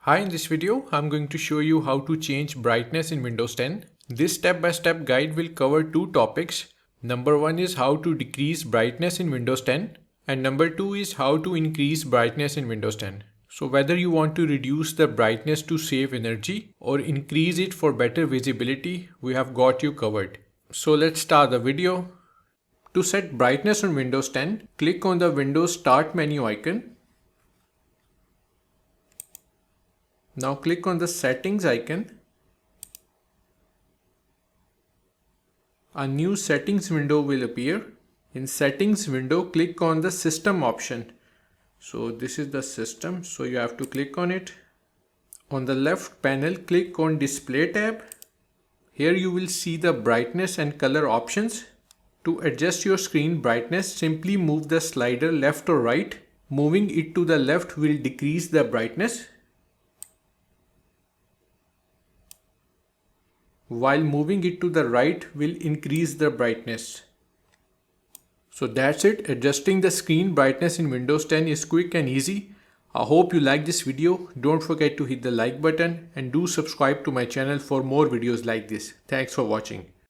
Hi, in this video, I'm going to show you how to change brightness in Windows 10. This step-by-step guide will cover two topics. Number one is how to decrease brightness in Windows 10 and number two is how to increase brightness in Windows 10. So whether you want to reduce the brightness to save energy or increase it for better visibility, we have got you covered. So let's start the video. To set brightness on Windows 10, click on the Windows Start menu icon. Now click on the settings icon. A new settings window will appear. In settings window, click on the system option. So this is the system, so you have to click on it. On the left panel, click on display tab. Here you will see the brightness and color options. To adjust your screen brightness, simply move the slider left or right. Moving it to the left will decrease the brightness, while moving it to the right will increase the brightness. So that's it. Adjusting the screen brightness in Windows 10 is quick and easy. I hope you like this video. Don't forget to hit the like button and do subscribe to my channel for more videos like this. Thanks for watching.